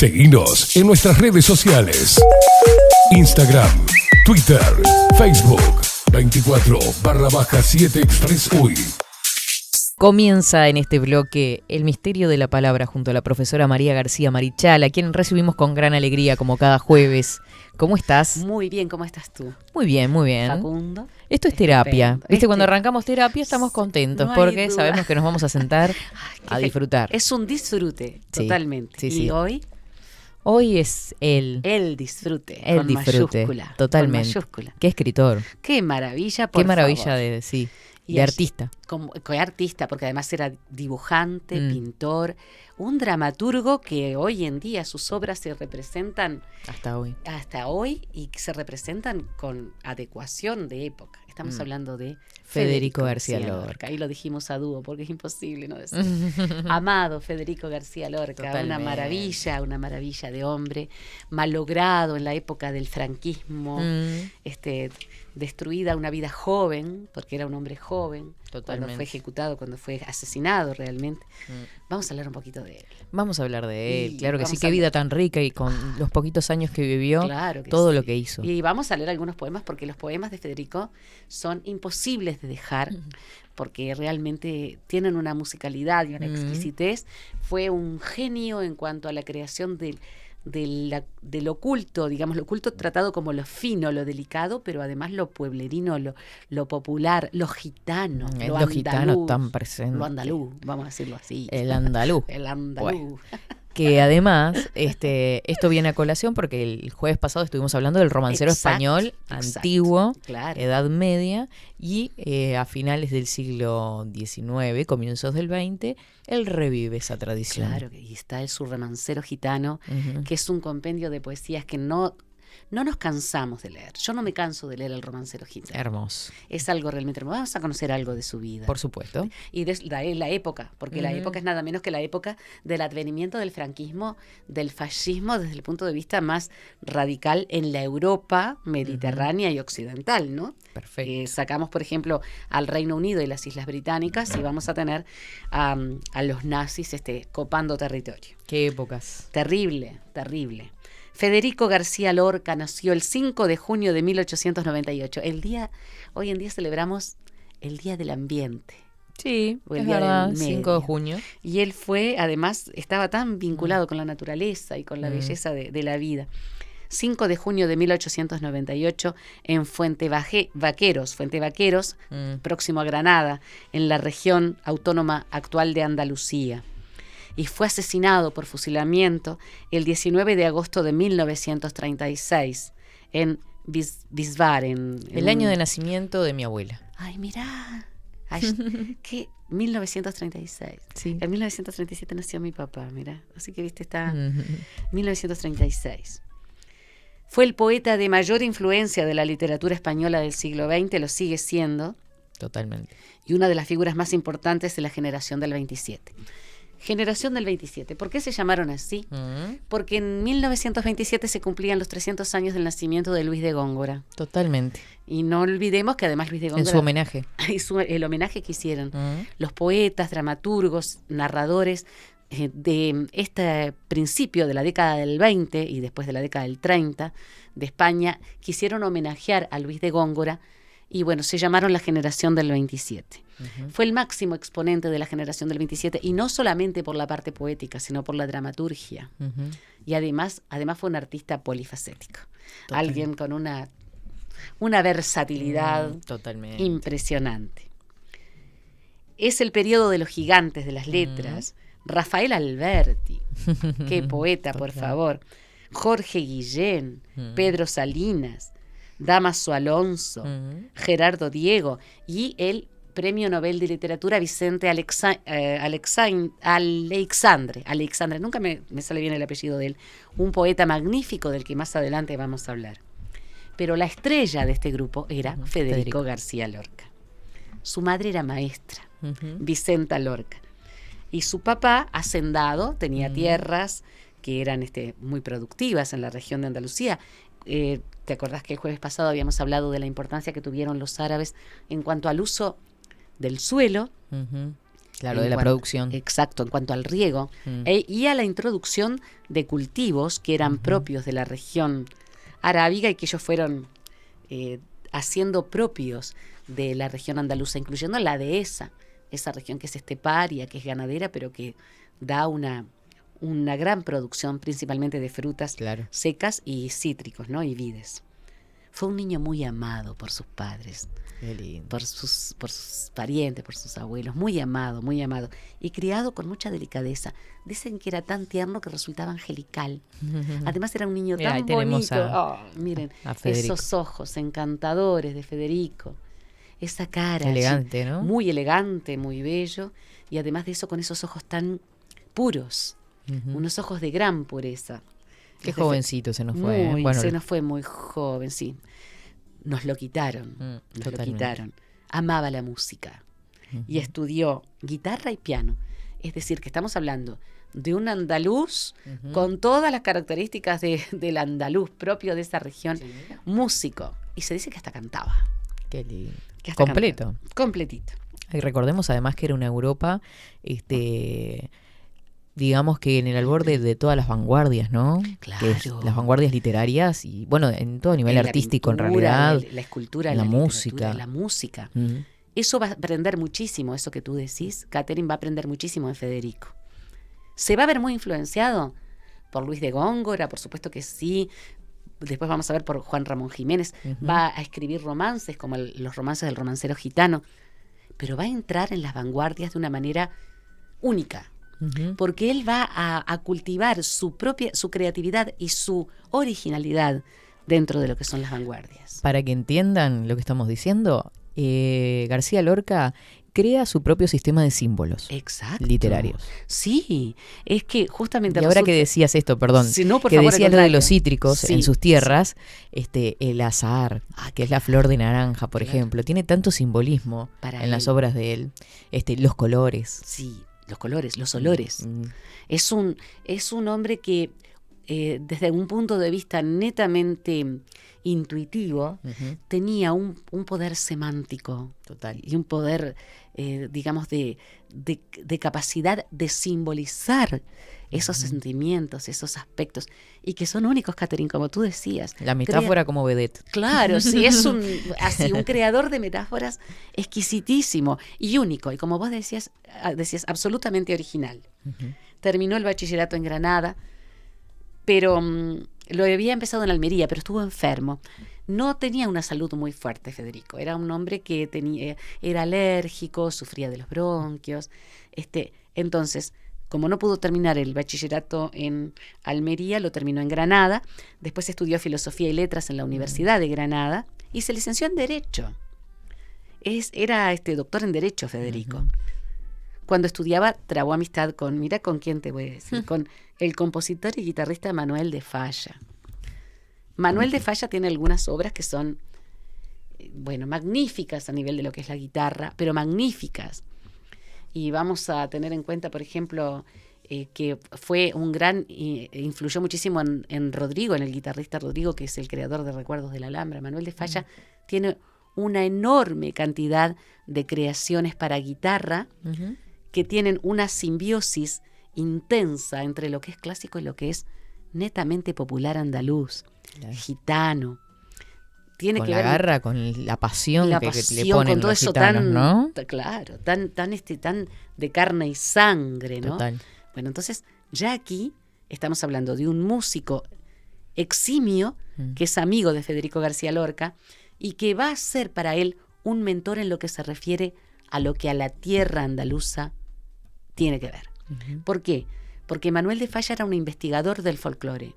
Seguinos en nuestras redes sociales. Instagram, Twitter, Facebook, 24/7 Express UI. Comienza en este bloque El misterio de la palabra junto a la profesora María García Marichal, a quien recibimos con gran alegría como cada jueves. ¿Cómo estás? Muy bien, ¿cómo estás tú? Muy bien, muy bien. Facundo. Esto es terapia. Estupendo. ¿Viste? Cuando arrancamos terapia estamos contentos No hay porque duda. sabemos que nos vamos a sentar a disfrutar. Es un disfrute, Sí, totalmente. sí, Y sí. hoy, Hoy es el disfrute, el con disfrute, mayúscula. totalmente. Con mayúscula. Qué escritor, Qué maravilla, por qué maravilla favor. de sí, Y de allí, artista. Qué artista, porque además era dibujante, Mm. pintor, un dramaturgo que hoy en día sus obras se representan Hasta hoy. hasta hoy y que se representan con adecuación de época. Estamos hablando de Federico García Lorca. Ahí lo dijimos a dúo porque es imposible no decir. Amado Federico García Lorca, Totalmente. una maravilla de hombre, malogrado en la época del franquismo, destruida una vida joven, porque era un hombre joven, Totalmente. cuando fue ejecutado, cuando fue asesinado realmente. Vamos a hablar un poquito de él. Vamos a hablar de él, Y claro que sí, vamos qué a- vida tan rica y con los poquitos años que vivió, Claro que todo sí. lo que hizo. Y vamos a leer algunos poemas porque los poemas de Federico son imposibles de dejar porque realmente tienen una musicalidad y una exquisitez. Fue un genio en cuanto a la creación del oculto, digamos, lo oculto tratado como lo fino, lo delicado, pero además lo pueblerino, lo popular, lo gitano, Es lo lo gitano andaluz, tan presente. lo andaluz, vamos a decirlo así. El andaluz. El andaluz. Bueno. Que además, esto viene a colación porque el jueves pasado estuvimos hablando del romancero Exacto, español exacto, antiguo, claro. Edad Media, y a finales del siglo XIX, comienzos del XX, él revive esa tradición. Claro, y está el Su romancero gitano, Ujú. que es un compendio de poesías que no nos cansamos de leer. Yo no me canso de leer el romancero gitano. Hermoso, Es algo realmente hermoso. Vamos a conocer algo de su vida. por supuesto. Y de la época, porque la Ujú. época es nada menos que la época del advenimiento del franquismo, del fascismo, desde el punto de vista más radical en la Europa mediterránea y occidental, ¿no? Perfecto. Sacamos, por ejemplo, al Reino Unido y las Islas Británicas y vamos a tener a los nazis copando territorio. Qué épocas. Terrible, terrible. Federico García Lorca nació el 5 de junio de 1898. Hoy en día celebramos el Día del Ambiente. Sí, O el es día verdad, del 5 de medio. junio. Y él además, estaba tan vinculado con la naturaleza y con la belleza de la vida. 5 de junio de 1898 en Fuente Vaqueros, próximo a Granada, en la región autónoma actual de Andalucía. Y fue asesinado por fusilamiento el 19 de agosto de 1936 en Wiesbaden. El año de nacimiento de mi abuela. Ay, mirá. Ay, ¿qué? 1936. Sí. En 1937 nació mi papá, mirá. Así que, viste, está Ujú. 1936. Fue el poeta de mayor influencia de la literatura española del siglo XX, lo sigue siendo, Totalmente. y una de las figuras más importantes de la generación del 27. Generación del 27. ¿Por qué se llamaron así? Porque en 1927 se cumplían los 300 años del nacimiento de Luis de Góngora. Totalmente. Y no olvidemos que además Luis de En Góngora... su homenaje. el homenaje que hicieron los poetas, dramaturgos, narradores de este principio de la década del 20 y después de la década del 30 de España, quisieron homenajear a Luis de Góngora y bueno, se llamaron la generación del 27. Fue el máximo exponente de la generación del 27 y no solamente por la parte poética, sino por la dramaturgia. Ujú. Y además fue un artista polifacético. Total. Alguien con una versatilidad Totalmente. impresionante. Es el periodo de los gigantes de las letras. Rafael Alberti, qué poeta, por Total. favor. Jorge Guillén, Pedro Salinas, Damaso Alonso, Gerardo Diego y el Premio Nobel de Literatura Vicente Aleixandre. Nunca me sale bien el apellido de él. Un poeta magnífico del que más adelante vamos a hablar. Pero la estrella de este grupo era Federico García Lorca. Su madre era maestra, Vicenta Lorca. Y su papá, hacendado, tenía tierras que eran muy productivas en la región de Andalucía. ¿Te acordás que el jueves pasado habíamos hablado de la importancia que tuvieron los árabes en cuanto al uso del suelo Claro, de la producción. Exacto, en cuanto al riego y a la introducción de cultivos que eran propios de la región arábiga y que ellos fueron haciendo propios de la región andaluza, incluyendo la dehesa, esa región que es esteparia, que es ganadera, pero que da una gran producción principalmente de frutas secas y cítricos, ¿no? Y vides. Fue un niño muy amado por sus padres. Qué lindo. Por sus parientes, por sus abuelos, muy amado, y criado con mucha delicadeza. Dicen que era tan tierno que resultaba angelical. Además era un niño tan bonito. Miren, esos ojos encantadores de Federico, esa cara elegante, ¿no? Muy elegante, muy bello, y además de eso con esos ojos tan puros, unos ojos de gran pureza. Qué jovencito se nos fue. Se nos fue muy joven, sí. Nos lo quitaron, Amaba la música y estudió guitarra y piano. Es decir, que estamos hablando de un andaluz con todas las características del andaluz propio de esa región, músico. Y se dice que hasta cantaba. Qué lindo. Completo. Completito. Y recordemos además que era una Europa, digamos que en el alborde de todas las vanguardias, ¿no? Claro. Las vanguardias literarias y, bueno, en todo nivel artístico, pintura, en realidad. La escultura, la música. La música. Eso va a aprender muchísimo, eso que tú decís. Catherine va a aprender muchísimo de Federico. ¿Se va a ver muy influenciado por Luis de Góngora? Por supuesto que sí. Después vamos a ver por Juan Ramón Jiménez. Va a escribir romances, como los romances del romancero gitano. Pero va a entrar en las vanguardias de una manera única. Porque él va a cultivar su creatividad y su originalidad dentro de lo que son las vanguardias. Para que entiendan lo que estamos diciendo, García Lorca crea su propio sistema de símbolos literarios. Sí, es que justamente... Y ahora que decías esto, perdón, que decías lo de los cítricos en sus tierras, el azahar, que es la flor de naranja, por ejemplo, tiene tanto simbolismo en las obras de él, los colores. Sí. Los colores, los olores. Es un hombre que desde un punto de vista netamente intuitivo tenía un poder semántico. Total. Y un poder, digamos, de capacidad de simbolizar esos sentimientos, esos aspectos, y que son únicos, Catherine, como tú decías. La metáfora como vedette. Claro, sí, es un creador de metáforas exquisitísimo y único, y como vos decías absolutamente original. Terminó el bachillerato en Granada, pero lo había empezado en Almería, pero estuvo enfermo. No tenía una salud muy fuerte, Federico. Era un hombre que era alérgico, sufría de los bronquios. Entonces, como no pudo terminar el bachillerato en Almería, lo terminó en Granada. Después estudió Filosofía y Letras en la Universidad de Granada y se licenció en Derecho. Era doctor en Derecho, Federico. Cuando estudiaba, trabó amistad mira con quién te voy a decir, con el compositor y guitarrista Manuel de Falla. Manuel de Falla tiene algunas obras que son, magníficas a nivel de lo que es la guitarra, pero magníficas. Y vamos a tener en cuenta, por ejemplo, que fue un gran, influyó muchísimo en Rodrigo, en el guitarrista Rodrigo, que es el creador de Recuerdos de la Alhambra. Manuel de Falla tiene una enorme cantidad de creaciones para guitarra que tienen una simbiosis intensa entre lo que es clásico y lo que es netamente popular andaluz, gitano. Tiene con que la ver garra, con la pasión, que le ponen con todo los eso gitanos, ¿no? Claro, tan de carne y sangre, ¿no? Total. Bueno, entonces ya aquí estamos hablando de un músico eximio que es amigo de Federico García Lorca y que va a ser para él un mentor en lo que se refiere a lo que a la tierra andaluza tiene que ver. ¿Por qué? Porque Manuel de Falla era un investigador del folclore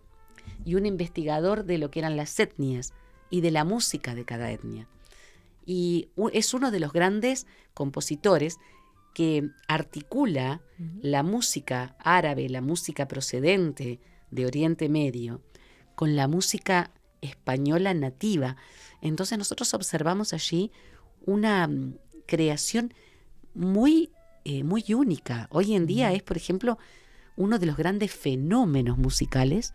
y un investigador de lo que eran las etnias y de la música de cada etnia. Y es uno de los grandes compositores que articula la música árabe, la música procedente de Oriente Medio, con la música española nativa. Entonces nosotros observamos allí una creación muy única. Hoy en día es, por ejemplo, uno de los grandes fenómenos musicales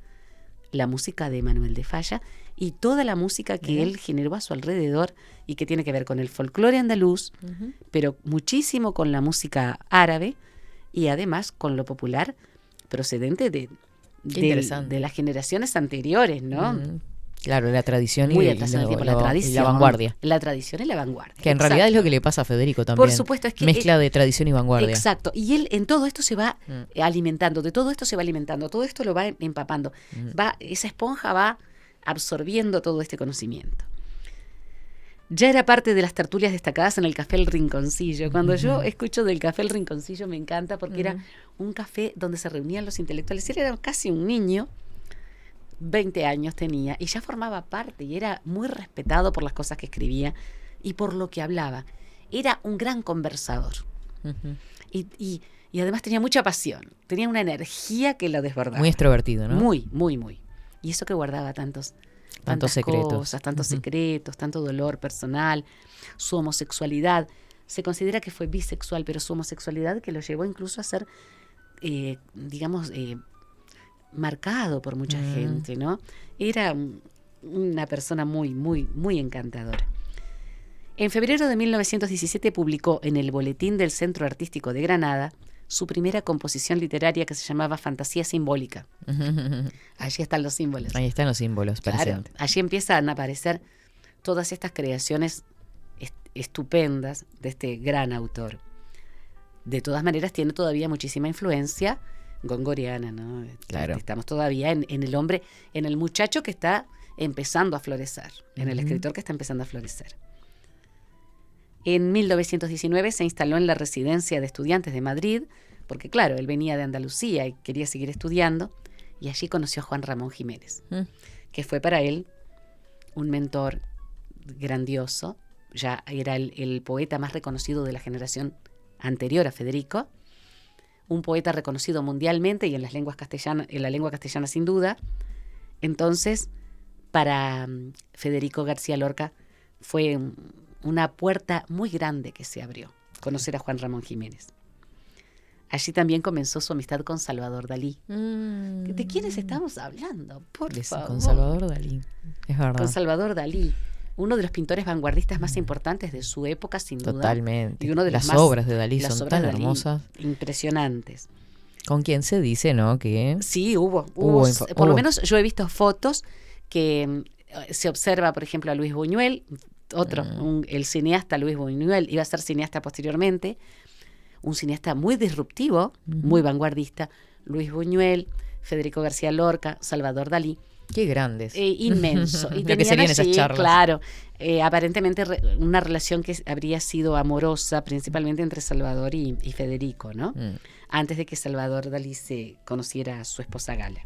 la música de Manuel de Falla y toda la música que él generó a su alrededor y que tiene que ver con el folclore andaluz, pero muchísimo con la música árabe y además con lo popular procedente de las generaciones anteriores, ¿no? Claro, la tradición y la vanguardia. La tradición y la vanguardia. Que en realidad es lo que le pasa a Federico también. Por supuesto, es que mezcla de tradición y vanguardia. Exacto. Y él en todo esto se va alimentando, de todo esto se va alimentando, todo esto lo va empapando. Esa esponja va absorbiendo todo este conocimiento. Ya era parte de las tertulias destacadas en el Café El Rinconcillo. Cuando yo escucho del Café El Rinconcillo me encanta porque era un café donde se reunían los intelectuales. Él era casi un niño, 20 años tenía, y ya formaba parte y era muy respetado por las cosas que escribía y por lo que hablaba. Era un gran conversador. Y además tenía mucha pasión, tenía una energía que lo desbordaba. Muy extrovertido, ¿no? Muy, muy, muy. Y eso que guardaba tantos secretos. Cosas, tantos secretos, tanto dolor personal, su homosexualidad. Se considera que fue bisexual, pero su homosexualidad que lo llevó incluso a ser, marcado por mucha gente, ¿no? Era una persona muy, muy, muy encantadora. En febrero de 1917 publicó en el Boletín del Centro Artístico de Granada su primera composición literaria que se llamaba Fantasía Simbólica. Allí están los símbolos. Ahí están los símbolos presentes. Claro, allí empiezan a aparecer todas estas creaciones estupendas de este gran autor. De todas maneras, tiene todavía muchísima influencia gongoriana, ¿no? Claro. Estamos todavía en el hombre, en el muchacho que está empezando a florecer, en el escritor que está empezando a florecer. En 1919 se instaló en la Residencia de Estudiantes de Madrid, porque claro, él venía de Andalucía y quería seguir estudiando, y allí conoció a Juan Ramón Jiménez, que fue para él un mentor grandioso. Ya era el poeta más reconocido de la generación anterior a Federico, un poeta reconocido mundialmente y en la lengua castellana sin duda. Entonces, para Federico García Lorca fue una puerta muy grande que se abrió, conocer a Juan Ramón Jiménez. Allí también comenzó su amistad con Salvador Dalí. ¿De quiénes estamos hablando? Por favor. Con Salvador Dalí, es verdad. Con Salvador Dalí, uno de los pintores vanguardistas más importantes de su época, sin duda. Totalmente. Y uno de las obras de Dalí son tan hermosas. Impresionantes. Con quien se dice, ¿no? Que sí, hubo. Por lo menos yo he visto fotos que se observa, por ejemplo, a Luis Buñuel, el cineasta Luis Buñuel, iba a ser cineasta posteriormente, un cineasta muy disruptivo, muy vanguardista, Luis Buñuel, Federico García Lorca, Salvador Dalí. Qué grandes. Inmenso. Y lo que serían esas charlas. Claro, aparentemente una relación que habría sido amorosa, principalmente entre Salvador y Federico, ¿no? Antes de que Salvador Dalí se conociera a su esposa Gala.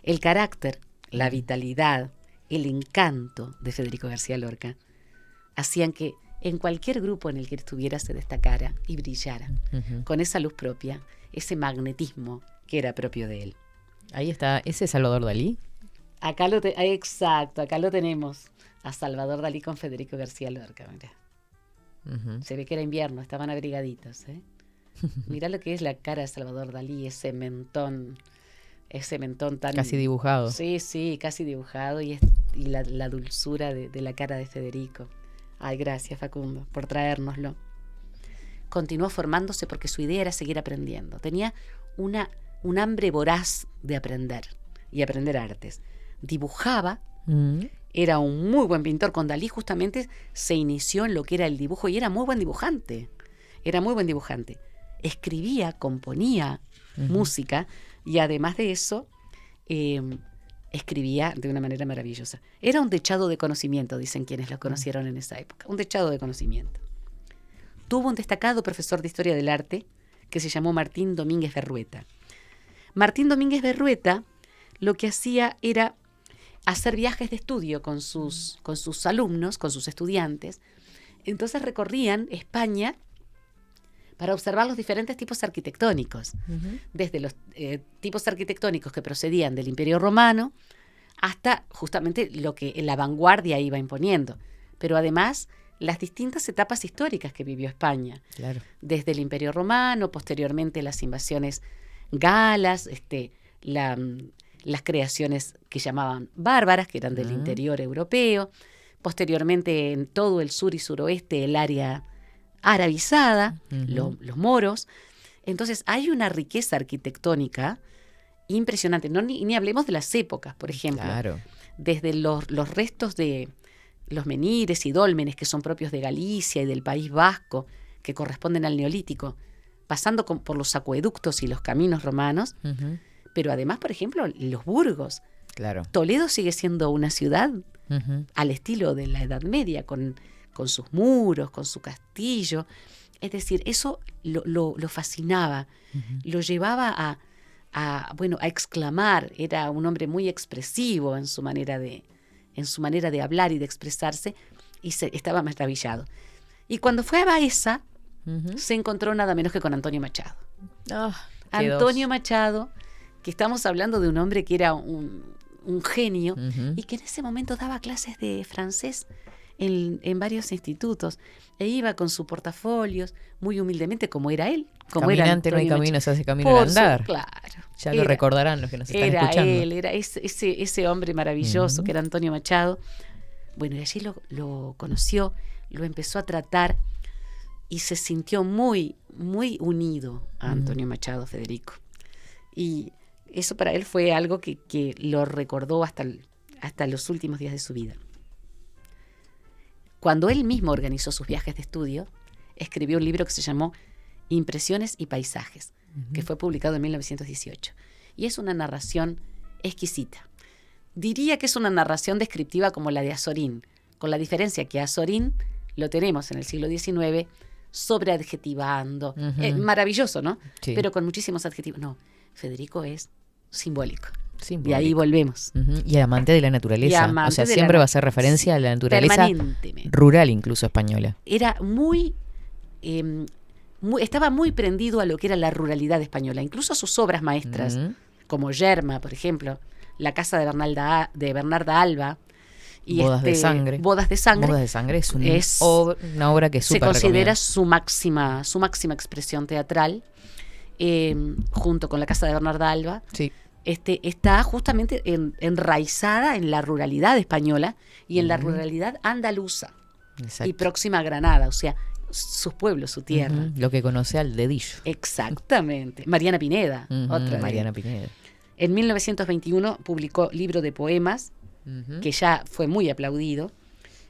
El carácter, la vitalidad, el encanto de Federico García Lorca hacían que en cualquier grupo en el que estuviera se destacara y brillara, con esa luz propia, ese magnetismo que era propio de él. Ahí está, ¿ese es Salvador Dalí? Exacto, acá lo tenemos, a Salvador Dalí con Federico García Lorca. Mirá. Se ve que era invierno, estaban abrigaditos. Mirá lo que es la cara de Salvador Dalí, ese mentón tan... Casi dibujado. Sí, casi dibujado, y la dulzura de la cara de Federico. Ay, gracias, Facundo, por traérnoslo. Continuó formándose porque su idea era seguir aprendiendo. Tenía un hambre voraz de aprender y aprender artes. Dibujaba, era un muy buen pintor. Con Dalí justamente se inició en lo que era el dibujo y era muy buen dibujante. Escribía, componía música y además de eso escribía de una manera maravillosa. Era un dechado de conocimiento, dicen quienes lo conocieron en esa época. Un dechado de conocimiento. Tuvo un destacado profesor de Historia del Arte que se llamó Martín Domínguez Berrueta. Martín Domínguez Berrueta lo que hacía era hacer viajes de estudio con sus alumnos, con sus estudiantes. Entonces recorrían España para observar los diferentes tipos arquitectónicos, desde los tipos arquitectónicos que procedían del Imperio Romano hasta justamente lo que la vanguardia iba imponiendo, pero además las distintas etapas históricas que vivió España, claro. Desde el Imperio Romano, posteriormente las invasiones galas, las creaciones que llamaban bárbaras, que eran del interior europeo. Posteriormente, en todo el sur y suroeste, el área arabizada, los moros. Entonces, hay una riqueza arquitectónica impresionante. Ni hablemos de las épocas, por ejemplo. Claro. Desde los restos de los menires y dólmenes, que son propios de Galicia y del País Vasco, que corresponden al Neolítico, pasando por los acueductos y los caminos romanos, pero además, por ejemplo, los burgos. Claro. Toledo sigue siendo una ciudad al estilo de la Edad Media, con sus muros, con su castillo. Es decir, eso lo fascinaba, lo llevaba a exclamar. Era un hombre muy expresivo en su manera de hablar y de expresarse, y estaba maravillado. Y cuando fue a Baeza, se encontró nada menos que con Antonio Machado. Antonio Machado, que estamos hablando de un hombre que era un genio, y que en ese momento daba clases de francés en varios institutos, e iba con sus portafolios, muy humildemente, como era él. Caminante no hay camino, se hace camino al andar. Claro. Ya lo recordarán los que nos están escuchando. Era ese hombre maravilloso que era Antonio Machado. Bueno, y allí lo conoció, lo empezó a tratar, y se sintió muy, muy unido a Antonio Machado, Federico. Y eso para él fue algo que lo recordó hasta los últimos días de su vida. Cuando él mismo organizó sus viajes de estudio, escribió un libro que se llamó Impresiones y Paisajes, que fue publicado en 1918. Y es una narración exquisita. Diría que es una narración descriptiva como la de Azorín, con la diferencia que Azorín lo tenemos en el siglo XIX sobreadjetivando. Maravilloso, ¿no? Sí. Pero con muchísimos adjetivos. No, Federico es simbólico. Y ahí volvemos. Y amante de la naturaleza. O sea, siempre va a hacer referencia a la naturaleza rural, incluso española. Era estaba muy prendido a lo que era la ruralidad española. Incluso sus obras maestras, como Yerma, por ejemplo, La casa de Bernarda Alba. Y Bodas de Sangre. Bodas de Sangre. Bodas de Sangre es una obra que se considera su máxima expresión teatral, junto con La casa de Bernarda Alba. Sí. Está justamente enraizada en la ruralidad española y en la ruralidad andaluza. Exacto. Y próxima a Granada, o sea, sus pueblos, su tierra. Lo que conoce al dedillo. Exactamente. Mariana Pineda, otra. Mariana Pineda. En 1921 publicó Libro de Poemas, que ya fue muy aplaudido,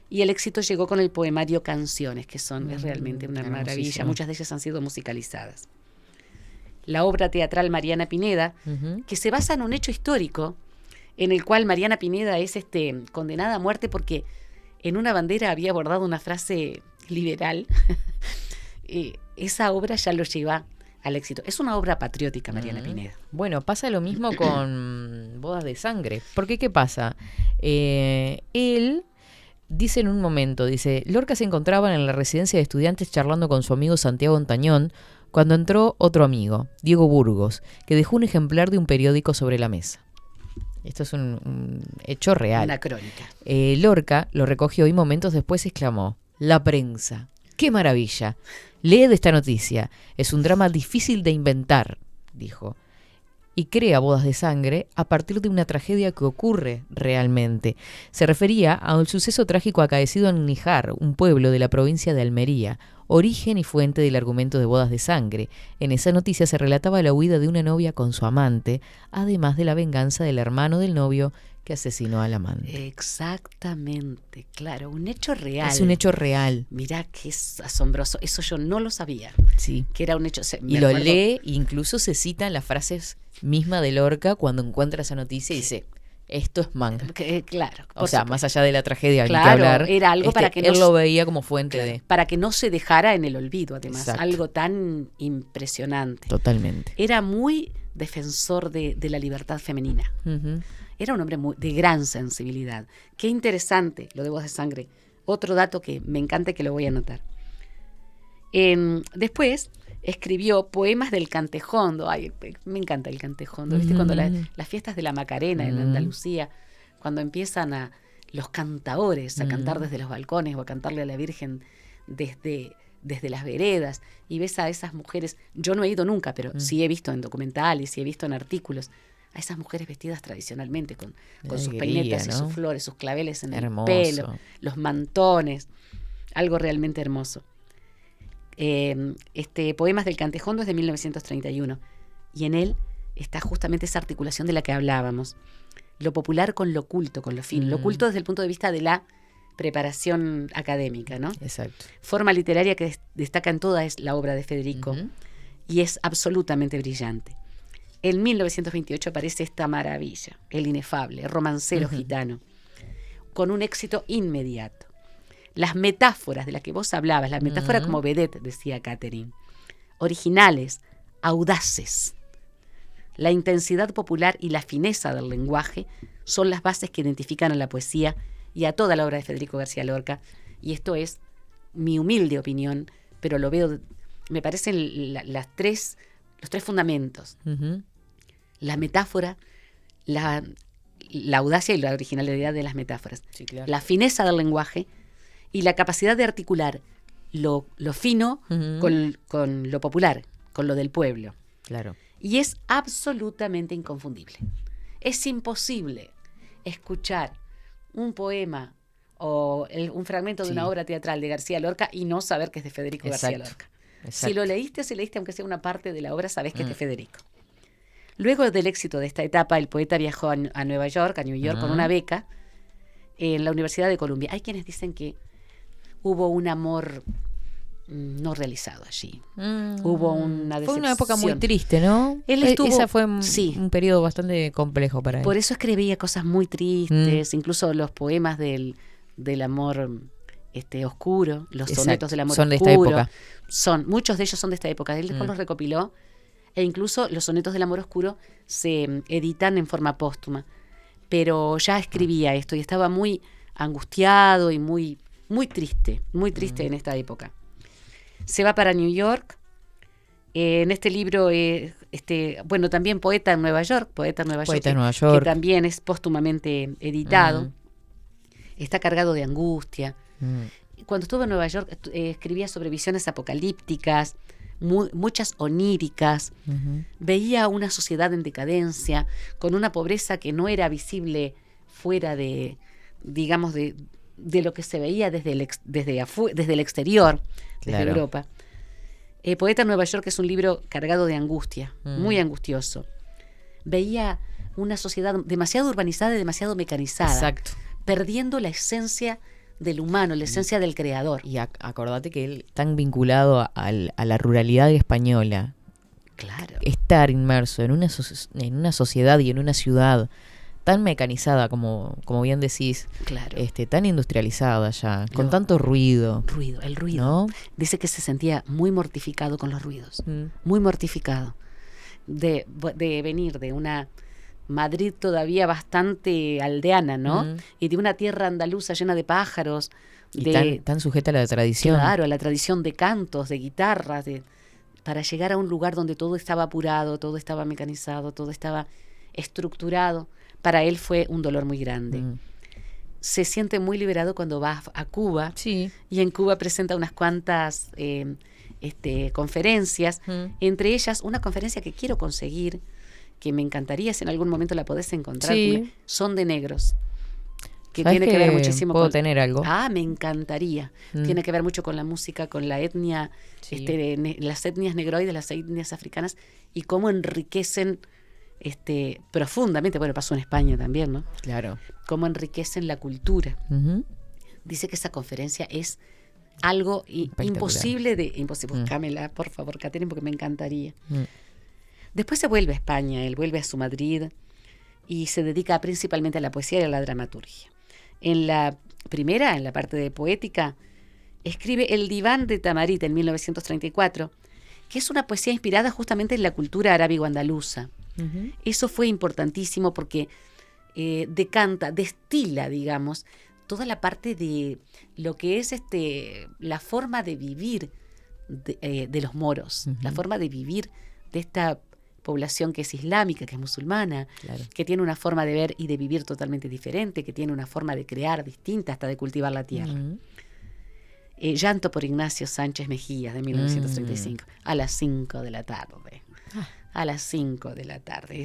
y el éxito llegó con el poemario Canciones, que es realmente una maravilla. Muchas de ellas han sido musicalizadas. La obra teatral Mariana Pineda, que se basa en un hecho histórico, en el cual Mariana Pineda es condenada a muerte porque en una bandera había bordado una frase liberal. Esa obra ya lo lleva al éxito. Es una obra patriótica, Mariana Pineda. Bueno, pasa lo mismo con Bodas de Sangre. Porque, ¿qué pasa? Él dice en un momento, Lorca se encontraba en la residencia de estudiantes charlando con su amigo Santiago Ontañón, cuando entró otro amigo, Diego Burgos, que dejó un ejemplar de un periódico sobre la mesa. Esto es un hecho real. Una crónica. Lorca lo recogió y momentos después exclamó: «La prensa, ¡qué maravilla! Lee de esta noticia. Es un drama difícil de inventar», dijo. Y crea Bodas de Sangre a partir de una tragedia que ocurre realmente. Se refería a un suceso trágico acaecido en Níjar, un pueblo de la provincia de Almería, origen y fuente del argumento de Bodas de Sangre. En esa noticia se relataba la huida de una novia con su amante, además de la venganza del hermano del novio que asesinó al amante. Exactamente, claro, un hecho real. Es un hecho real. Mirá que es asombroso, eso yo no lo sabía. Sí. Que era un hecho. Y lo lee, incluso se citan las frases mismas de Lorca cuando encuentra esa noticia y dice: esto es manga. Claro. O sea, más allá de la tragedia, claro, ni que hablar, era algo para que él lo veía como fuente de... Para que no se dejara en el olvido, además. Exacto. Algo tan impresionante. Totalmente. Era muy defensor de la libertad femenina. Era un hombre de gran sensibilidad. Qué interesante lo de Bodas de Sangre. Otro dato que me encanta y que lo voy a anotar. Después escribió poemas del cantejondo. Ay, me encanta el cantejondo. ¿Viste? Cuando las fiestas de la Macarena en Andalucía, cuando empiezan los cantaores a cantar desde los balcones o a cantarle a la Virgen desde las veredas, y ves a esas mujeres. Yo no he ido nunca, pero sí he visto en documentales y he visto en artículos a esas mujeres vestidas tradicionalmente con sus peinetas, ¿no? Y sus flores, sus claveles en hermoso. El pelo, los mantones, algo realmente hermoso. Poemas del Cantejondo es de 1931 y en él está justamente esa articulación de la que hablábamos, lo popular con lo culto, con lo fino, lo culto desde el punto de vista de la preparación académica, ¿no? Exacto. Forma literaria que destaca en toda es la obra de Federico y es absolutamente brillante. En 1928 aparece esta maravilla, El inefable, romancero gitano, con un éxito inmediato. Las metáforas de las que vos hablabas, las metáforas como vedette, decía Catherine, originales, audaces. La intensidad popular y la fineza del lenguaje son las bases que identifican a la poesía y a toda la obra de Federico García Lorca. Y esto es mi humilde opinión, pero lo veo, me parecen los tres fundamentos. La metáfora, la audacia y la originalidad de las metáforas. Sí, claro. La fineza del lenguaje y la capacidad de articular lo fino con lo popular, con lo del pueblo. Claro. Y es absolutamente inconfundible. Es imposible escuchar un poema o un fragmento de una obra teatral de García Lorca y no saber que es de Federico García Lorca. Exacto. Si lo leíste o si leíste, aunque sea una parte de la obra, sabés que es de Federico. Luego del éxito de esta etapa, el poeta viajó a New York, con una beca en la Universidad de Columbia. Hay quienes dicen que hubo un amor no realizado allí. Hubo una decepción. Fue una época muy triste, ¿no? Esa fue un periodo bastante complejo para él. Por eso escribía cosas muy tristes, incluso los poemas del amor oscuro, los sonetos del amor son oscuro. De esta época. Muchos de ellos son de esta época. Él después los recopiló e incluso los sonetos del amor oscuro se editan en forma póstuma. Pero ya escribía esto y estaba muy angustiado y muy triste en esta época. Se va para New York. En este libro, también Poeta en Nueva York, que también es póstumamente editado. Está cargado de angustia. Cuando estuvo en Nueva York, escribía sobre visiones apocalípticas, muchas oníricas. Veía una sociedad en decadencia, con una pobreza que no era visible fuera de lo que se veía desde el exterior, desde Europa. Poeta en Nueva York es un libro cargado de angustia, muy angustioso. Veía una sociedad demasiado urbanizada y demasiado mecanizada, perdiendo la esencia del humano, la esencia del creador. Y acordate que él, tan vinculado a la ruralidad española, estar inmerso en una sociedad y en una ciudad tan mecanizada como bien decís, tan industrializada ya, con tanto ruido. El ruido. ¿No? Dice que se sentía muy mortificado con los ruidos, muy mortificado de venir de una Madrid todavía bastante aldeana, ¿no? Y de una tierra andaluza llena de pájaros. Y tan sujeta a la tradición. Claro, a la tradición de cantos, de guitarras, para llegar a un lugar donde todo estaba apurado, todo estaba mecanizado, todo estaba estructurado. Para él fue un dolor muy grande. Se siente muy liberado cuando va a Cuba. Sí. Y en Cuba presenta unas cuantas conferencias. Entre ellas, una conferencia que quiero conseguir, que me encantaría si en algún momento la podés encontrar. Son de negros. Que tiene que ver muchísimo ¿Puedo tener algo? Me encantaría. Tiene que ver mucho con la música, con la etnia, las etnias negroides, las etnias africanas, y cómo enriquecen profundamente, pasó en España también, ¿no? Claro. Cómo enriquecen la cultura. Dice que esa conferencia es algo imposible. Búscamela, por favor, Catherine, porque me encantaría. Después se vuelve a España, él vuelve a su Madrid y se dedica principalmente a la poesía y a la dramaturgia. En la parte de poética, escribe El diván de Tamarit en 1934, que es una poesía inspirada justamente en la cultura arábigo-andaluza. Eso fue importantísimo porque destila, digamos, toda la parte de lo que es la forma de vivir de los moros, la forma de vivir de esta población que es islámica, que es musulmana, que tiene una forma de ver y de vivir totalmente diferente, que tiene una forma de crear distinta, hasta de cultivar la tierra. Llanto por Ignacio Sánchez Mejía, de 1935, a las 5 de la tarde. a las 5 de la tarde.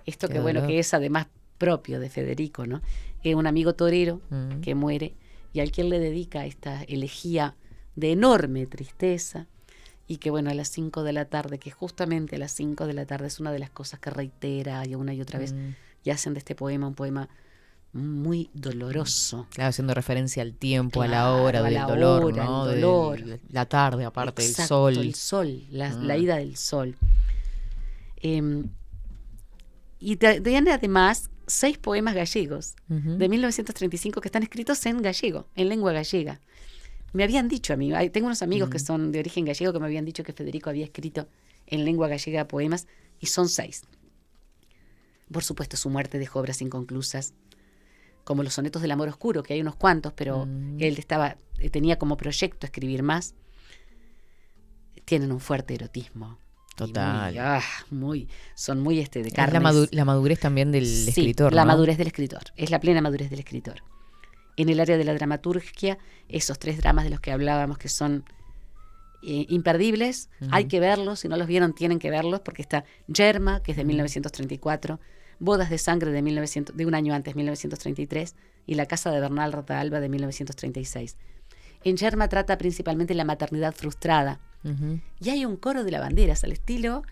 Esto que bueno, que es además propio de Federico, ¿no? Un amigo torero que muere y al quien le dedica esta elegía de enorme tristeza, y que bueno, a las 5 de la tarde, que justamente a las 5 de la tarde es una de las cosas que reitera y una y otra vez, y hacen de este poema un poema muy doloroso. Claro, haciendo referencia al tiempo, claro, a la hora del dolor, ¿no? El dolor. De la tarde, aparte. Exacto, el sol. La ida del sol. Y tiene además 6 poemas gallegos de 1935 que están escritos en gallego, en lengua gallega. Me habían dicho a mí, tengo unos amigos que son de origen gallego que me habían dicho que Federico había escrito en lengua gallega poemas, y son 6. Por supuesto, su muerte dejó obras inconclusas, como los sonetos del amor oscuro, que hay unos cuantos, pero él tenía como proyecto escribir más. Tienen un fuerte erotismo. Total. Son muy de carnes. Es la madurez también del escritor, la ¿no? madurez del escritor. Es la plena madurez del escritor. En el área de la dramaturgia, esos 3 dramas de los que hablábamos que son imperdibles, hay que verlos. Si no los vieron, tienen que verlos, porque está Yerma, que es de 1934, Bodas de Sangre de un año antes, 1933, y La Casa de Bernal Ratalba de 1936. En Yerma trata principalmente la maternidad frustrada. Y hay un coro de lavanderas al estilo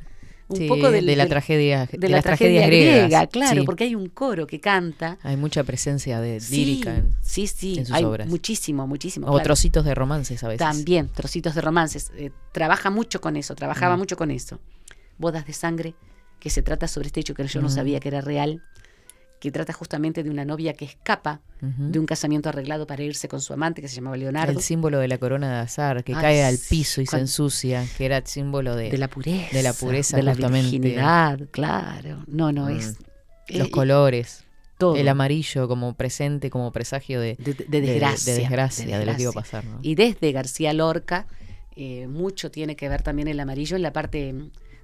un poco de la tragedia griega, claro, porque hay un coro que canta. Hay mucha presencia de lírica en sus obras. Muchísimo. O claro. Trocitos de romances a veces. También, trocitos de romances. Trabajaba mucho con eso. Bodas de Sangre, que se trata sobre este hecho que yo no sabía que era real, que trata justamente de una novia que escapa de un casamiento arreglado para irse con su amante, que se llamaba Leonardo. El símbolo de la corona de azar, que cae al piso y se ensucia, que era símbolo de la pureza. De la justamente. Virginidad, claro. Es... Los colores. Todo. El amarillo como presente, como presagio de desgracia, de lo que iba a pasar, ¿no? Y desde García Lorca, mucho tiene que ver también el amarillo en la parte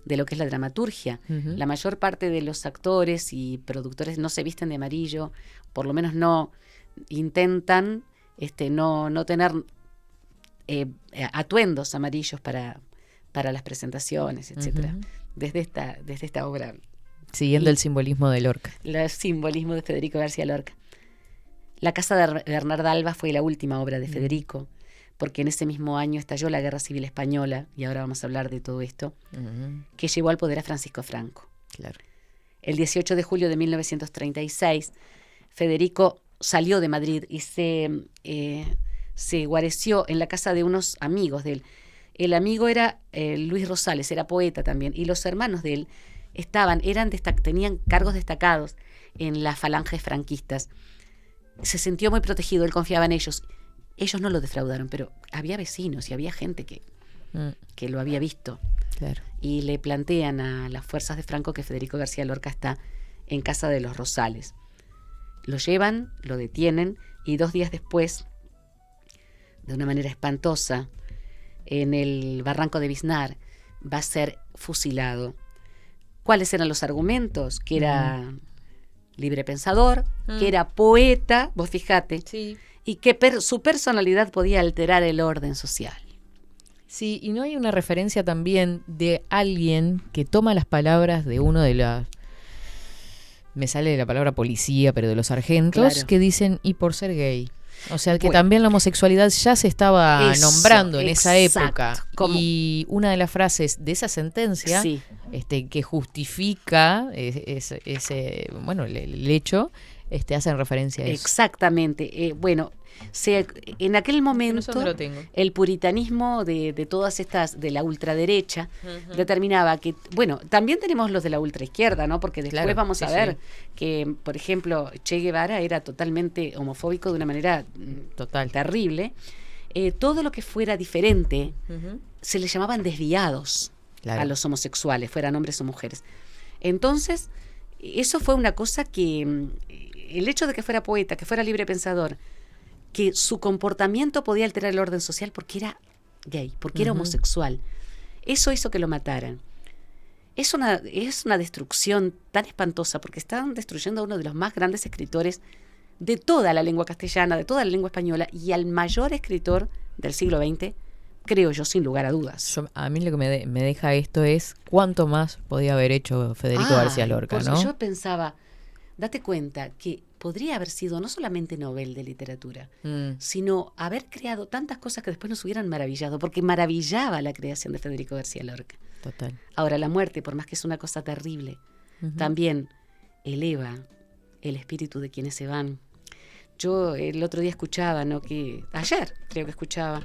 de lo que es la dramaturgia. La mayor parte de los actores y productores no se visten de amarillo, por lo menos no intentan no tener atuendos amarillos para las presentaciones, etcétera. Desde esta obra. Siguiendo el simbolismo de Lorca. El simbolismo de Federico García Lorca. La Casa de Bernal Alba fue la última obra de Federico, porque en ese mismo año estalló la Guerra Civil Española, y ahora vamos a hablar de todo esto, que llevó al poder a Francisco Franco. Claro. El 18 de julio de 1936, Federico salió de Madrid y se guareció en la casa de unos amigos de él. El amigo era Luis Rosales, era poeta también, y los hermanos de él tenían cargos destacados en las falanges franquistas. Se sintió muy protegido, él confiaba en ellos. Ellos no lo defraudaron, pero había vecinos y había gente que lo había visto. Claro. Y le plantean a las fuerzas de Franco que Federico García Lorca está en casa de los Rosales. Lo llevan, lo detienen, y 2 días después, de una manera espantosa, en el barranco de Biznar, va a ser fusilado. ¿Cuáles eran los argumentos? Que era libre pensador, que era poeta, vos fijate, y que su personalidad podía alterar el orden social. Sí, y no hay una referencia también de alguien que toma las palabras de uno de las... Me sale la palabra policía, pero de los sargentos, claro, que dicen, y por ser gay. O sea, que también la homosexualidad ya se estaba nombrando en esa época. Y una de las frases de esa sentencia, que justifica el hecho, hacen referencia a eso. Exactamente. En aquel momento el puritanismo de todas estas, de la ultraderecha, determinaba que, también tenemos los de la ultraizquierda, ¿no? Porque después vamos a ver que, por ejemplo, Che Guevara era totalmente homofóbico de una manera terrible. Todo lo que fuera diferente se le llamaban desviados a los homosexuales, fueran hombres o mujeres. Entonces, eso fue una cosa que el hecho de que fuera poeta, que fuera libre pensador, que su comportamiento podía alterar el orden social porque era gay, porque era homosexual, eso hizo que lo mataran. Es una destrucción tan espantosa, porque estaban destruyendo a uno de los más grandes escritores de toda la lengua castellana, de toda la lengua española, y al mayor escritor del siglo XX, creo yo, sin lugar a dudas. A mí lo que me deja esto es cuánto más podía haber hecho Federico García Lorca, ¿no? Yo pensaba, date cuenta que podría haber sido no solamente Nobel de literatura, sino haber creado tantas cosas que después nos hubieran maravillado, porque maravillaba la creación de Federico García Lorca. Total. Ahora, la muerte, por más que es una cosa terrible, también eleva el espíritu de quienes se van. Yo el otro día escuchaba, ayer creo que escuchaba,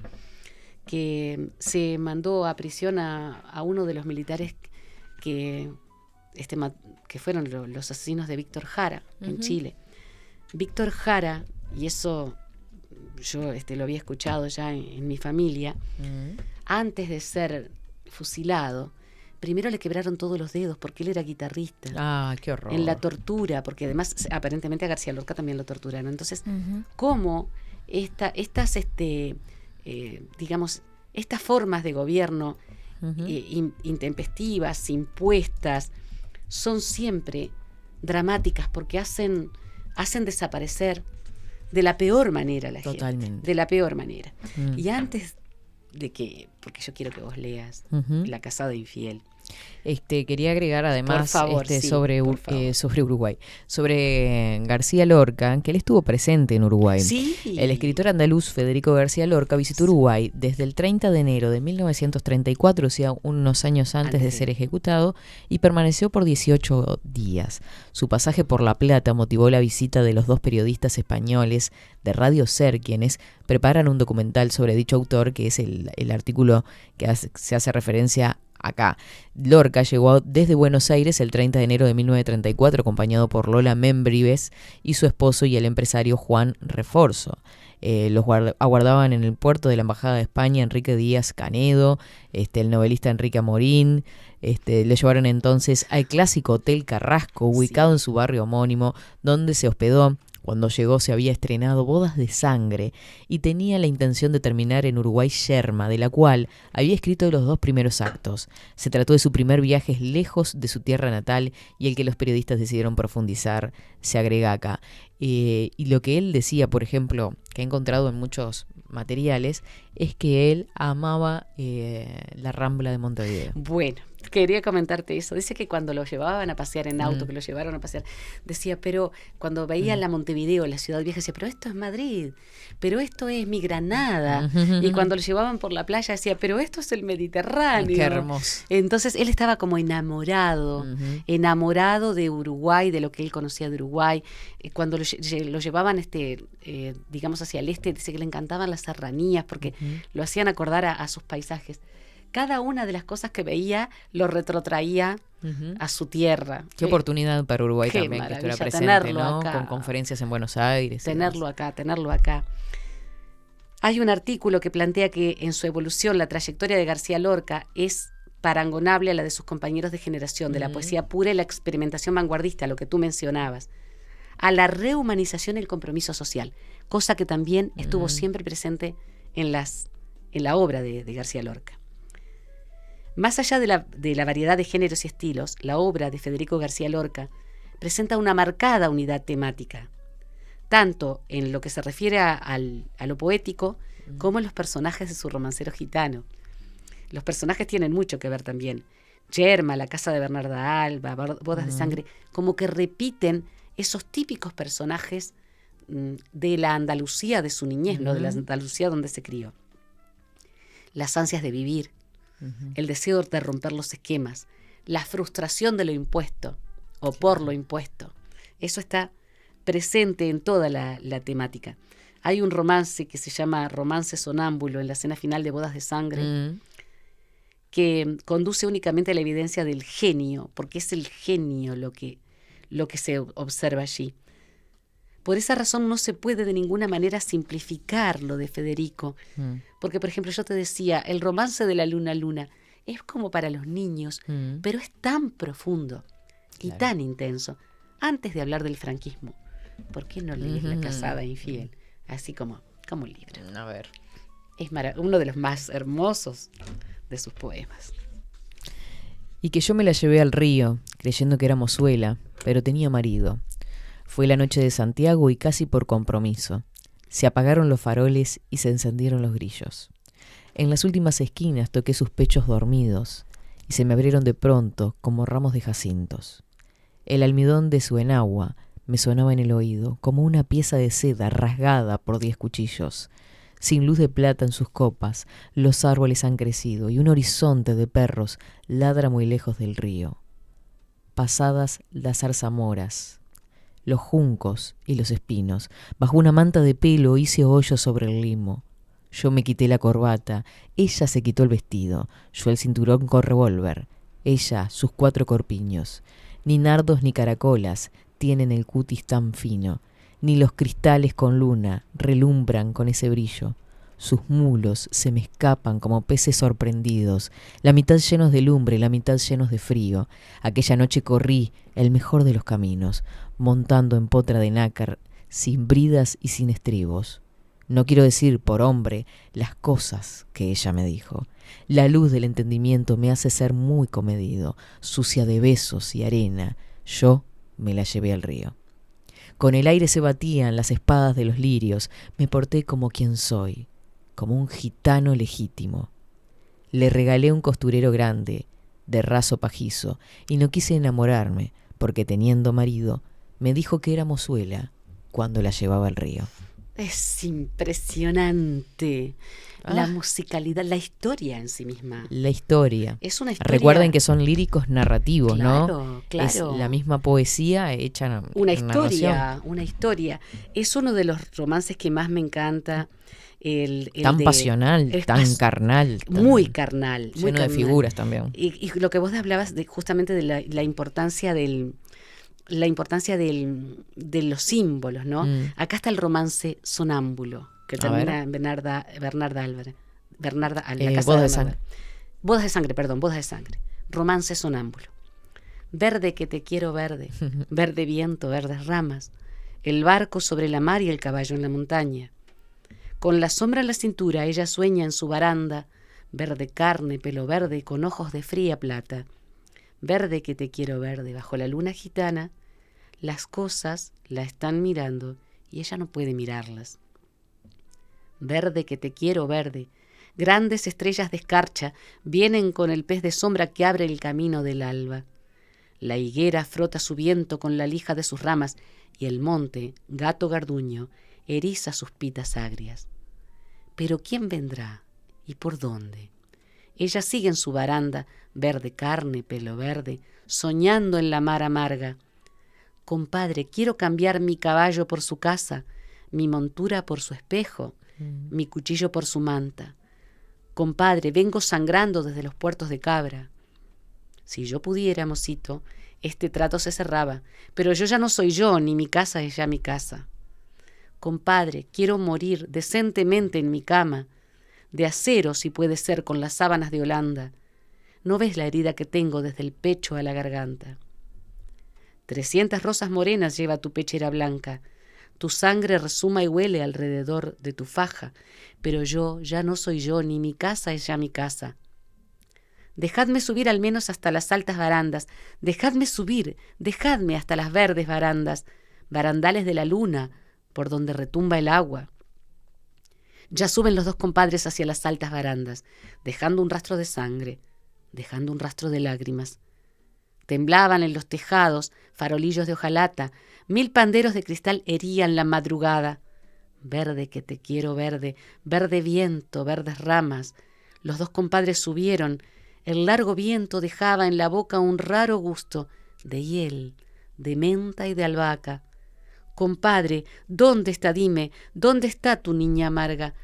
que se mandó a prisión a uno de los militares que fueron los asesinos de Víctor Jara en Chile. Víctor Jara, y eso yo lo había escuchado ya en mi familia, antes de ser fusilado, primero le quebraron todos los dedos porque él era guitarrista. Ah, qué horror. En la tortura, porque además aparentemente a García Lorca también lo torturaron. Entonces, ¿cómo digamos, estas formas de gobierno intempestivas, impuestas, son siempre dramáticas porque hacen desaparecer de la peor manera a la gente. De la peor manera. Y antes de que, porque yo quiero que vos leas La casada infiel. Quería agregar además, por favor, sobre Uruguay, sobre García Lorca, que él estuvo presente en Uruguay. Sí. El escritor andaluz Federico García Lorca visitó Uruguay desde el 30 de enero de 1934, o sea, unos años antes de ser ejecutado, y permaneció por 18 días. Su pasaje por La Plata motivó la visita de los dos periodistas españoles de Radio Ser, quienes preparan un documental sobre dicho autor, que es el artículo que se hace referencia acá. Lorca llegó desde Buenos Aires el 30 de enero de 1934, acompañado por Lola Membrives y su esposo y el empresario Juan Reforzo. Los aguardaban en el puerto de la Embajada de España Enrique Díaz Canedo, el novelista Enrique Amorín. Le llevaron entonces al clásico Hotel Carrasco, ubicado en su barrio homónimo, donde se hospedó. Cuando llegó se había estrenado Bodas de Sangre y tenía la intención de terminar en Uruguay Yerma, de la cual había escrito los 2 primeros actos. Se trató de su primer viaje lejos de su tierra natal y el que los periodistas decidieron profundizar, se agrega acá. Y lo que él decía, por ejemplo, que he encontrado en muchos materiales, es que él amaba la Rambla de Montevideo. Bueno, quería comentarte eso. Dice que cuando lo llevaban a pasear en auto, que lo llevaron a pasear, decía, pero cuando veía la Montevideo, la ciudad vieja, decía, pero esto es Madrid, pero esto es mi Granada. Y cuando lo llevaban por la playa, decía, pero esto es el Mediterráneo. Qué hermoso. Entonces él estaba como enamorado de Uruguay, de lo que él conocía de Uruguay. Cuando lo llevaban, digamos, hacia el este, dice que le encantaban las serranías porque lo hacían acordar a sus paisajes. Cada una de las cosas que veía lo retrotraía a su tierra. Qué oportunidad para Uruguay también, que estuviera presente, ¿no? Acá, con conferencias en Buenos Aires. Tenerlo acá. Hay un artículo que plantea que en su evolución la trayectoria de García Lorca es parangonable a la de sus compañeros de generación, de la poesía pura y la experimentación vanguardista, lo que tú mencionabas, a la rehumanización y el compromiso social, cosa que también estuvo siempre presente en la obra de García Lorca. Más allá de la variedad de géneros y estilos, la obra de Federico García Lorca presenta una marcada unidad temática, tanto en lo que se refiere a lo poético como en los personajes de su romancero gitano. Los personajes tienen mucho que ver también. Yerma, La casa de Bernarda Alba, Bodas de Sangre, como que repiten esos típicos personajes de la Andalucía de su niñez, ¿no? De la Andalucía donde se crió. Las ansias de vivir, el deseo de romper los esquemas, la frustración de lo impuesto o por lo impuesto. Eso está presente en toda la temática. Hay un romance que se llama Romance Sonámbulo en la escena final de Bodas de Sangre, que conduce únicamente a la evidencia del genio, porque es el genio lo que se observa allí. Por esa razón no se puede de ninguna manera simplificar lo de Federico. Porque, por ejemplo, yo te decía, el romance de la luna es como para los niños, pero es tan profundo y tan intenso. Antes de hablar del franquismo, ¿por qué no lees La casada infiel? Así como un libro. A ver. Es uno de los más hermosos de sus poemas. Y que yo me la llevé al río, creyendo que era mozuela, pero tenía marido. Fue la noche de Santiago y casi por compromiso. Se apagaron los faroles y se encendieron los grillos. En las últimas esquinas toqué sus pechos dormidos y se me abrieron de pronto como ramos de jacintos. El almidón de su enagua me sonaba en el oído como una pieza de seda rasgada por 10 cuchillos. Sin luz de plata en sus copas, los árboles han crecido y un horizonte de perros ladra muy lejos del río. Pasadas las zarzamoras, los juncos y los espinos, bajo una manta de pelo hice hoyos sobre el limo. Yo me quité la corbata, ella se quitó el vestido, yo el cinturón con revólver, ella sus 4 corpiños. Ni nardos ni caracolas tienen el cutis tan fino, ni los cristales con luna relumbran con ese brillo. Sus mulos se me escapan como peces sorprendidos, la mitad llenos de lumbre, la mitad llenos de frío. Aquella noche corrí el mejor de los caminos, montando en potra de nácar, sin bridas y sin estribos. No quiero decir por hombre las cosas que ella me dijo. La luz del entendimiento me hace ser muy comedido, sucia de besos y arena. Yo me la llevé al río. Con el aire se batían las espadas de los lirios. Me porté como quien soy, como un gitano legítimo. Le regalé un costurero grande, de raso pajizo, y no quise enamorarme, porque teniendo marido, me dijo que era mozuela cuando la llevaba al río. Es impresionante la musicalidad, la historia en sí misma. La historia. Es una historia. Recuerden que son líricos narrativos, claro, ¿no? Claro. Es la misma poesía hecha una en historia, narración. una historia. Es uno de los romances que más me encanta. El tan pasional, tan carnal. Muy carnal. Lleno muy de figuras también. Y lo que vos hablabas justamente de la importancia de los símbolos, ¿no? Acá está el romance sonámbulo, que termina en Bernarda Álvarez. Bodas de sangre. Bodas de sangre. Romance sonámbulo. Verde que te quiero verde, verde viento, verdes ramas, el barco sobre la mar y el caballo en la montaña. Con la sombra en la cintura ella sueña en su baranda, verde carne, pelo verde, con ojos de fría plata. Verde que te quiero verde, bajo la luna gitana, las cosas la están mirando y ella no puede mirarlas. Verde que te quiero verde, grandes estrellas de escarcha vienen con el pez de sombra que abre el camino del alba. La higuera frota su viento con la lija de sus ramas y el monte, gato garduño, eriza sus pitas agrias. Pero ¿quién vendrá y por dónde? Ella sigue en su baranda, verde carne, pelo verde, soñando en la mar amarga. Compadre, quiero cambiar mi caballo por su casa, mi montura por su espejo, mi cuchillo por su manta. Compadre, vengo sangrando desde los puertos de Cabra. Si yo pudiera, mocito, este trato se cerraba, pero yo ya no soy yo, ni mi casa es ya mi casa. Compadre, quiero morir decentemente en mi cama, de acero si puede ser con las sábanas de Holanda. ¿No ves la herida que tengo desde el pecho a la garganta? 300 rosas morenas lleva tu pechera blanca, tu sangre resuma y huele alrededor de tu faja, pero yo ya no soy yo, ni mi casa es ya mi casa. Dejadme subir al menos hasta las altas barandas, dejadme subir, dejadme hasta las verdes barandas, barandales de la luna, por donde retumba el agua. Ya suben los dos compadres hacia las altas barandas, dejando un rastro de sangre, dejando un rastro de lágrimas. Temblaban en los tejados farolillos de hojalata, 1000 panderos de cristal herían la madrugada. Verde que te quiero verde, verde viento, verdes ramas. Los dos compadres subieron, el largo viento dejaba en la boca un raro gusto de hiel, de menta y de albahaca. Compadre, ¿dónde está? Dime, ¿dónde está tu niña amarga?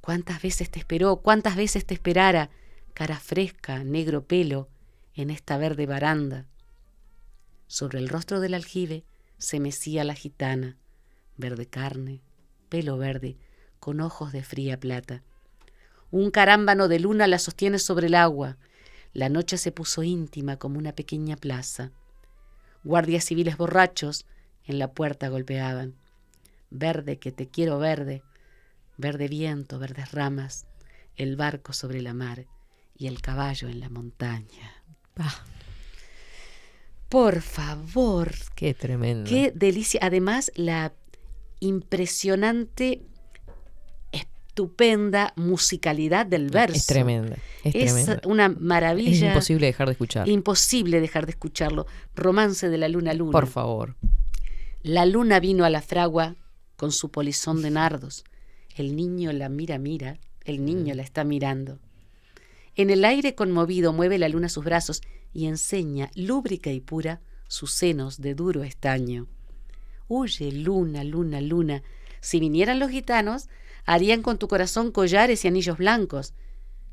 ¿Cuántas veces te esperó? ¿Cuántas veces te esperara? Cara fresca, negro pelo, en esta verde baranda. Sobre el rostro del aljibe se mecía la gitana, verde carne, pelo verde, con ojos de fría plata. Un carámbano de luna la sostiene sobre el agua. La noche se puso íntima como una pequeña plaza. Guardias civiles borrachos en la puerta golpeaban. Verde que te quiero verde, verde viento, verdes ramas, el barco sobre la mar y el caballo en la montaña. Por favor. Qué tremendo. Qué delicia. Además, la impresionante estupenda musicalidad del verso. Es tremenda. Es una maravilla. Es imposible dejar de escuchar. Imposible dejar de escucharlo. Romance de la luna, luna. Por favor. La luna vino a la fragua con su polizón de nardos. El niño la mira, el niño la está mirando. En el aire conmovido mueve la luna sus brazos y enseña, lúbrica y pura, sus senos de duro estaño. Huye, luna, luna, luna. Si vinieran los gitanos, harían con tu corazón collares y anillos blancos.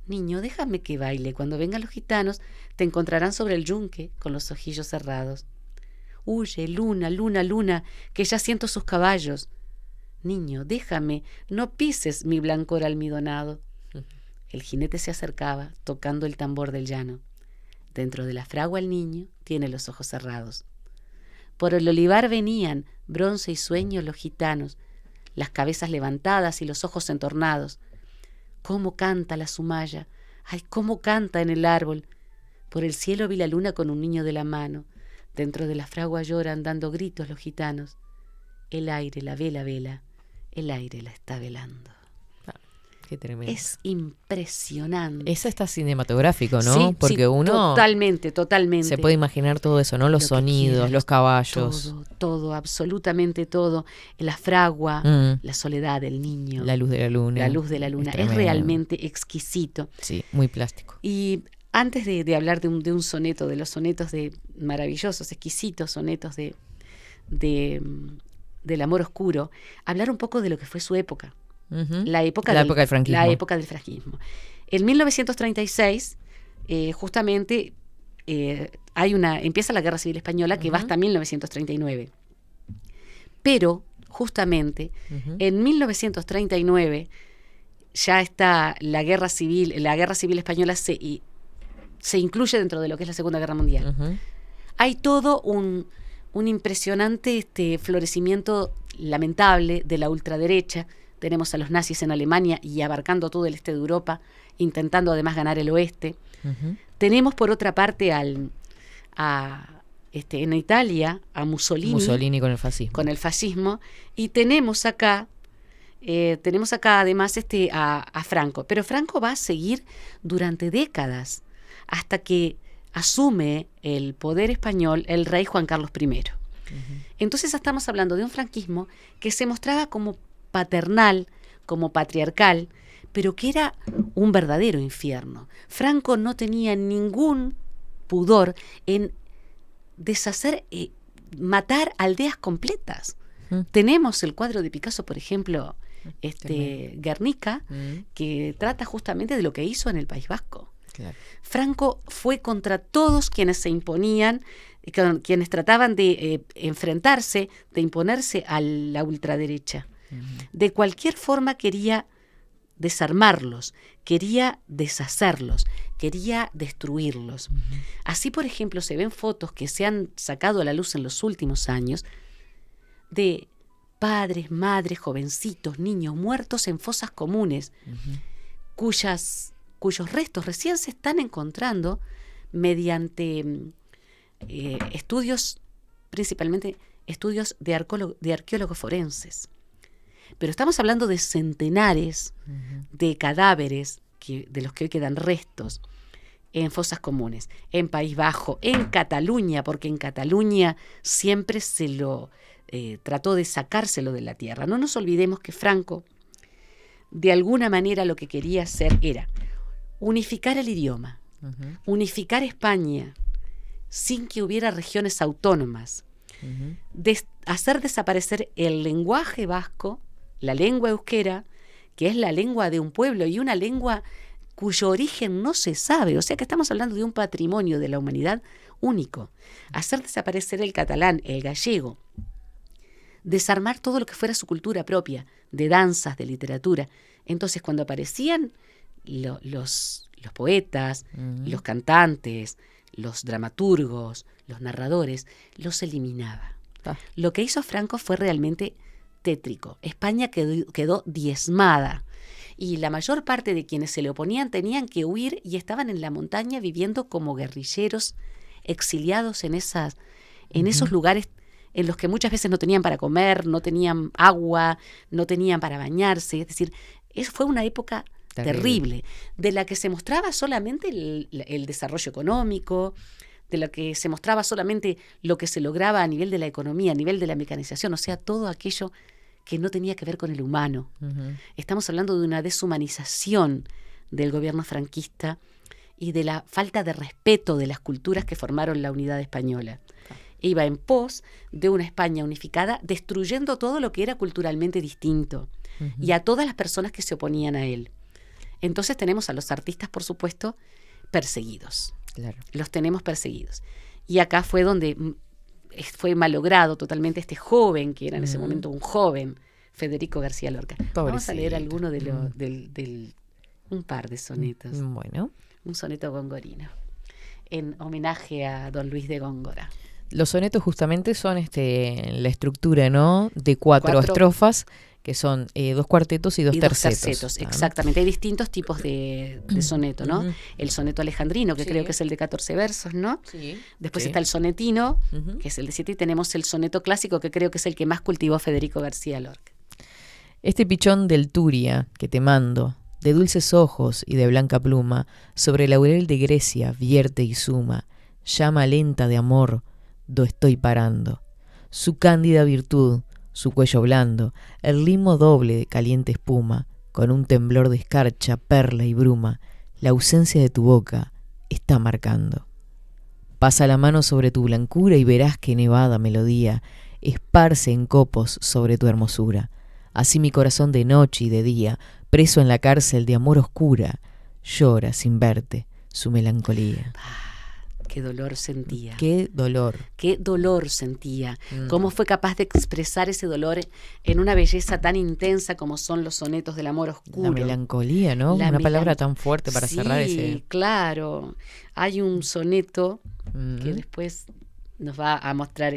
Niño, déjame que baile. Cuando vengan los gitanos, te encontrarán sobre el yunque con los ojillos cerrados. Huye, luna, luna, luna, que ya siento sus caballos. Niño, déjame, no pises mi blancor almidonado. El jinete se acercaba, tocando el tambor del llano. Dentro de la fragua el niño tiene los ojos cerrados. Por el olivar venían, bronce y sueño, los gitanos, las cabezas levantadas y los ojos entornados. Cómo canta la sumaya, ay, cómo canta en el árbol. Por el cielo vi la luna con un niño de la mano. Dentro de la fragua lloran dando gritos los gitanos. El aire la vela, el aire la está velando. Qué tremendo. Es impresionante. Eso está cinematográfico, ¿no? Sí, porque uno totalmente. se puede imaginar todo eso, ¿no? Los sonidos, quieras, los caballos. Todo, absolutamente todo. La fragua, la soledad del niño. La luz de la luna. La luz de la luna. Es realmente exquisito. Sí, muy plástico. Y antes de hablar de un soneto, de los sonetos de maravillosos, exquisitos sonetos del amor oscuro, hablar un poco de lo que fue su época. La época del franquismo. La época del franquismo. En 1936, justamente, empieza la Guerra Civil Española, que va hasta 1939. Pero, justamente, en 1939 ya está la Guerra Civil Española se incluye dentro de lo que es la Segunda Guerra Mundial. Hay todo un impresionante florecimiento lamentable de la ultraderecha. Tenemos a los nazis en Alemania y abarcando todo el este de Europa, intentando además ganar el oeste. Tenemos por otra parte en Italia a Mussolini. Mussolini con el fascismo. Con el fascismo. Y tenemos acá además a Franco. Pero Franco va a seguir durante décadas hasta que asume el poder español el rey Juan Carlos I. Entonces estamos hablando de un franquismo que se mostraba como paternal, como patriarcal, pero que era un verdadero infierno. Franco no tenía ningún pudor en deshacer, matar aldeas completas. Tenemos el cuadro de Picasso, por ejemplo, Guernica, que trata justamente de lo que hizo en el País Vasco. Claro. Franco fue contra todos quienes se imponían, quienes trataban de enfrentarse, de imponerse a la ultraderecha. De cualquier forma quería desarmarlos, quería deshacerlos, quería destruirlos. Así, por ejemplo, se ven fotos que se han sacado a la luz en los últimos años de padres, madres, jovencitos, niños muertos en fosas comunes, cuyos restos recién se están encontrando mediante estudios, principalmente estudios de arqueólogos forenses. Pero estamos hablando de centenares de cadáveres de los que hoy quedan restos en fosas comunes, en País Bajo, en Cataluña, porque en Cataluña siempre se lo trató de sacárselo de la tierra. No nos olvidemos que Franco, de alguna manera, lo que quería hacer era unificar el idioma, unificar España sin que hubiera regiones autónomas, hacer desaparecer el lenguaje vasco, la lengua euskera, que es la lengua de un pueblo y una lengua cuyo origen no se sabe. O sea que estamos hablando de un patrimonio de la humanidad único. Hacer desaparecer el catalán, el gallego, desarmar todo lo que fuera su cultura propia, de danzas, de literatura. Entonces, cuando aparecían los poetas, los cantantes, los dramaturgos, los narradores, los eliminaba. Lo que hizo Franco fue realmente tétrico. España quedó diezmada y la mayor parte de quienes se le oponían tenían que huir y estaban en la montaña viviendo como guerrilleros exiliados en esos lugares en los que muchas veces no tenían para comer, no tenían agua, no tenían para bañarse. Es decir, Fue una época terrible, de la que se mostraba solamente el desarrollo económico, de la que se mostraba solamente lo que se lograba a nivel de la economía, a nivel de la mecanización, o sea, todo aquello que no tenía que ver con el humano. Estamos hablando de una deshumanización del gobierno franquista y de la falta de respeto de las culturas que formaron la unidad española. Iba en pos de una España unificada, destruyendo todo lo que era culturalmente distinto y a todas las personas que se oponían a él. Entonces tenemos a los artistas, por supuesto, perseguidos. Claro. Los tenemos perseguidos. Y acá fue donde fue malogrado totalmente este joven, que era en ese momento un joven, Federico García Lorca. Pobrecito. Vamos a leer alguno de un par de sonetos. Bueno. Un soneto gongorino, en homenaje a don Luis de Góngora. Los sonetos justamente son la estructura, ¿no? De cuatro estrofas, que son 2 cuartetos y 2 tercetos. Exactamente. Hay distintos tipos de soneto, ¿no? El soneto alejandrino, que creo que es el de 14 versos, ¿no? Sí. Después está el sonetino, que es el de 7, y tenemos el soneto clásico, que creo que es el que más cultivó Federico García Lorca. Este pichón del Turia que te mando, de dulces ojos y de blanca pluma, sobre el laurel de Grecia vierte y suma, llama lenta de amor, do estoy parando. Su cándida virtud, su cuello blando, el ritmo doble de caliente espuma, con un temblor de escarcha, perla y bruma, la ausencia de tu boca está marcando. Pasa la mano sobre tu blancura y verás que nevada melodía esparce en copos sobre tu hermosura. Así mi corazón de noche y de día, preso en la cárcel de amor oscura, llora sin verte su melancolía. Qué dolor sentía. Qué dolor. Qué dolor sentía. Cómo fue capaz de expresar ese dolor en una belleza tan intensa como son los sonetos del amor oscuro. La melancolía, ¿no? Una palabra tan fuerte para cerrar ese. Sí, claro. Hay un soneto que después nos va a mostrar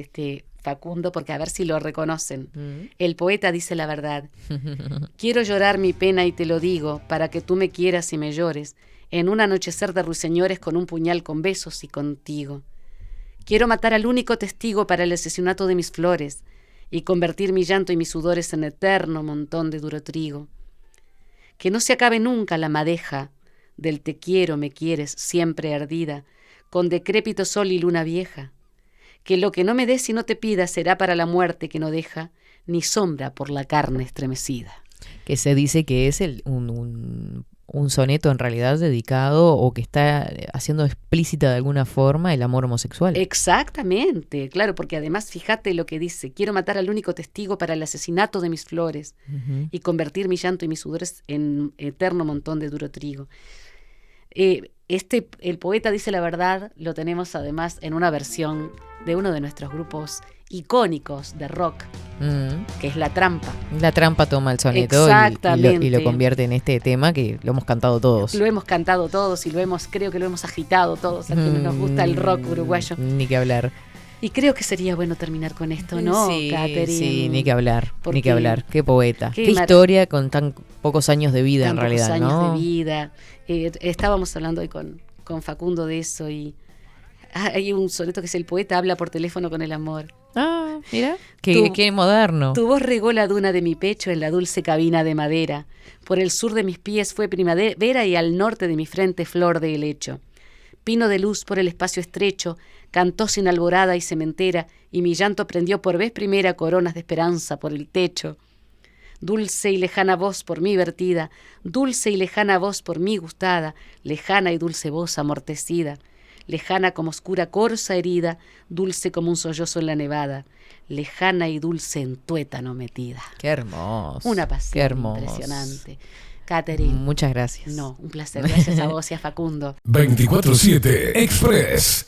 Facundo, porque a ver si lo reconocen. El poeta dice la verdad. Quiero llorar mi pena y te lo digo, para que tú me quieras y me llores, en un anochecer de ruiseñores con un puñal con besos y contigo. Quiero matar al único testigo para el asesinato de mis flores y convertir mi llanto y mis sudores en eterno montón de duro trigo. Que no se acabe nunca la madeja del te quiero, me quieres, siempre ardida, con decrépito sol y luna vieja. Que lo que no me des y no te pida será para la muerte que no deja ni sombra por la carne estremecida. Que se dice que es un soneto en realidad dedicado o que está haciendo explícita de alguna forma el amor homosexual. Exactamente, claro, porque además fíjate lo que dice: quiero matar al único testigo para el asesinato de mis flores y convertir mi llanto y mis sudores en eterno montón de duro trigo. El poeta dice la verdad, lo tenemos además en una versión de uno de nuestros grupos icónicos de rock, que es La Trampa. La Trampa toma el soneto y lo convierte en este tema que lo hemos cantado todos. Lo hemos cantado todos y creo que lo hemos agitado todos a quienes nos gusta el rock uruguayo. Ni que hablar. Y creo que sería bueno terminar con esto, ¿no, Catherine? Sí, ni que hablar, ni que hablar. Qué poeta. Qué historia con tan pocos años de vida en realidad, ¿no? Tan pocos años de vida. Estábamos hablando hoy con Facundo de eso y hay un soneto que es: el poeta habla por teléfono con el amor. Ah, mira, qué moderno. Tu voz regó la duna de mi pecho en la dulce cabina de madera. Por el sur de mis pies fue primavera y al norte de mi frente flor de helecho. Pino de luz por el espacio estrecho, cantó sin alborada y sementera, y mi llanto prendió por vez primera coronas de esperanza por el techo. Dulce y lejana voz por mí vertida, dulce y lejana voz por mí gustada, lejana y dulce voz amortecida, lejana como oscura corza herida, dulce como un sollozo en la nevada, lejana y dulce en tuétano metida. Qué hermoso. Una pasión impresionante. Catherine. Muchas gracias. No, un placer. Gracias a vos y a Facundo. 24/7 Express.